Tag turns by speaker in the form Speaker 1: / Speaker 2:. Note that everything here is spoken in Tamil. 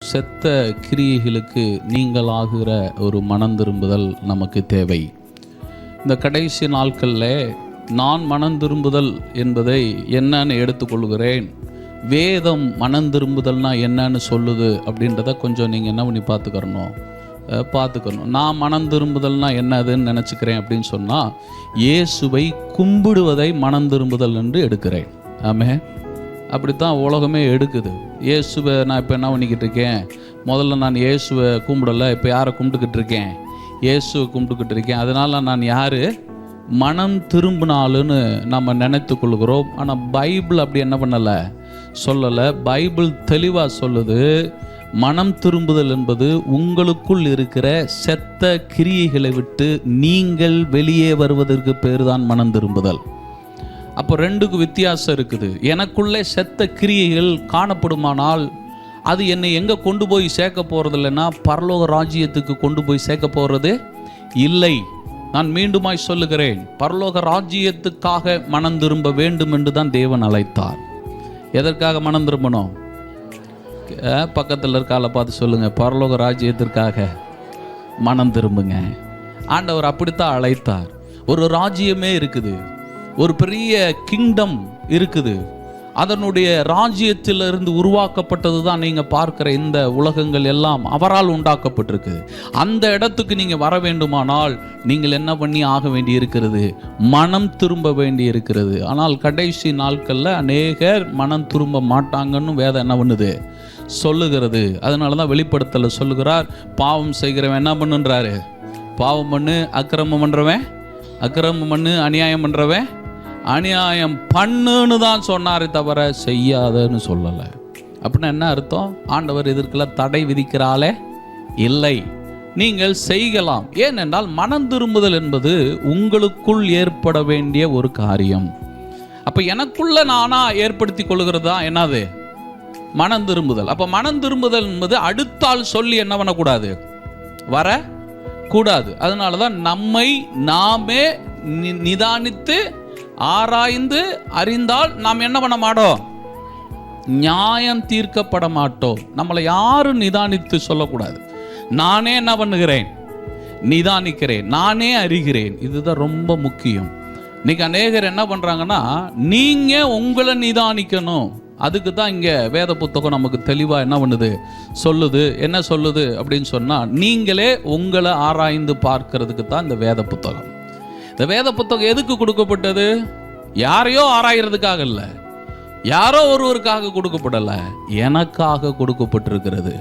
Speaker 1: செத்த கிரியைகளுக்கு நீங்களாகிற ஒரு மனம் திரும்புதல் நமக்கு தேவை. இந்த கடைசி நாட்களில் நான் மனம் திரும்புதல் என்பதை என்னன்னு எடுத்துக்கொள்கிறேன். வேதம் மனம் திரும்புதல்னா என்னன்னு சொல்லுது அப்படின்றத கொஞ்சம் நீங்கள் என்ன பண்ணி பார்த்துக்கணும். நான் மனம் திரும்புதல்னா என்னதுன்னு நினச்சிக்கிறேன் அப்படின்னு சொன்னால், இயேசுவை கும்பிடுவதை மனம் திரும்புதல் என்று எடுக்கிறேன். ஆமே, அப்படித்தான் உலகமே எடுக்குது. இயேசுவை நான் இப்போ என்ன பண்ணிக்கிட்டு இருக்கேன், முதல்ல நான் இயேசுவை கும்பிடலை, இப்போ யாரை கும்பிட்டுக்கிட்டு இருக்கேன், இயேசுவை கும்பிட்டுக்கிட்டு இருக்கேன். அதனால் நான் யார் மனம் திரும்பினாலுன்னு நம்ம நினைத்து கொள்கிறோம். ஆனால் பைபிள் அப்படி என்ன பண்ணலை, சொல்லலை. பைபிள் தெளிவாக சொல்லுது, மனம் திரும்புதல் என்பது உங்களுக்குள் இருக்கிற செத்த கிரியைகளை விட்டு நீங்கள் வெளியே வருவதற்கு பேர் தான் மனம் திரும்புதல். அப்போ ரெண்டுக்கு வித்தியாசம் இருக்குது. எனக்குள்ளே செத்த கிரியைகள் காணப்படுமானால் அது என்னை எங்கே கொண்டு போய் சேர்க்க போகிறது இல்லைன்னா பரலோக ராஜ்யத்துக்கு கொண்டு போய் சேர்க்க போகிறது இல்லை. நான் மீண்டுமாய் சொல்லுகிறேன், பரலோக ராஜ்யத்துக்காக மனம் திரும்ப வேண்டும் என்று தான் தேவன் அழைத்தார். எதற்காக மனம் திரும்பணும்? பக்கத்தில் இருக்கால பார்த்து சொல்லுங்க, பரலோக ராஜ்யத்திற்காக மனம் திரும்புங்க. ஆண்டவர் அப்படித்தான் அழைத்தார். ஒரு ராஜ்யமே இருக்குது, ஒரு பெரிய கிங்டம் இருக்குது. அதனுடைய ராஜ்யத்திலிருந்து உருவாக்கப்பட்டது தான் நீங்கள் பார்க்குற இந்த உலகங்கள் எல்லாம் அவரால் உண்டாக்கப்பட்டிருக்குது. அந்த இடத்துக்கு நீங்கள் வர வேண்டுமானால் நீங்கள் என்ன பண்ணி ஆக வேண்டி இருக்கிறது, மனம் திரும்ப வேண்டி இருக்கிறது. ஆனால் கடைசி நாட்களில் அநேகர் மனம் திரும்ப மாட்டாங்கன்னு வேதம் என்ன பண்ணுது, சொல்லுகிறது. அதனால தான் வெளிப்படுத்தல சொல்லுகிறார், பாவம் செய்கிறவன் என்ன பண்ணுன்றாரு, பாவம் பண்ணு, அக்கிரமம் பண்ணுறவன் அக்கிரமம் பண்ணு, அநியாயம் பண்ணுறவன் அநியாயம் பண்ணுன்னு தான் சொன்னாரே தவிர செய்யாதன்னு சொல்லலை. அப்படின்னா என்ன அர்த்தம்? ஆண்டவர் இதற்கெல்லாம் தடை விதிக்கிறாளே இல்லை, நீங்கள் செய்யலாம். ஏனென்றால் மனம் திரும்புதல் என்பது உங்களுக்குள் ஏற்பட வேண்டிய ஒரு காரியம். அப்போ எனக்குள்ள நானா ஏற்படுத்தி கொள்கிறது தான் என்னது, மனம் திரும்புதல். அப்போ மனம் திரும்புதல் என்பது அடுத்தால் சொல்லி என்ன பண்ணக்கூடாது, வரக்கூடாது. அதனால தான் நம்மை நாமே நிதானித்து ஆராய்ந்து அறிந்தால் நாம் என்ன பண்ண மாட்டோம், நியாயம் தீர்க்கப்பட மாட்டோம். நம்மளை யாரும் நிதானித்து சொல்லக்கூடாது. நானே என்ன பண்ணுகிறேன், நிதானிக்கிறேன், நானே அறிகிறேன். இதுதான் ரொம்ப முக்கியம். இன்னைக்கு அநேகர் என்ன பண்றாங்கன்னா, நீங்க உங்களை நிதானிக்கணும். அதுக்கு தான் இங்கே வேத புத்தகம் நமக்கு தெளிவாக என்ன பண்ணுது, சொல்லுது. என்ன சொல்லுது அப்படின்னு சொன்னால், நீங்களே உங்களை ஆராய்ந்து பார்க்கறதுக்கு தான் இந்த வேத புத்தகம். இந்த வேத புத்தகம் எதுக்கு கொடுக்கப்பட்டது? யாரையோ ஆராய்றதுக்காக இல்லை, யாரோ ஒருவருக்காக கொடுக்கப்படலை, எனக்காக கொடுக்கப்பட்டிருக்கிறது.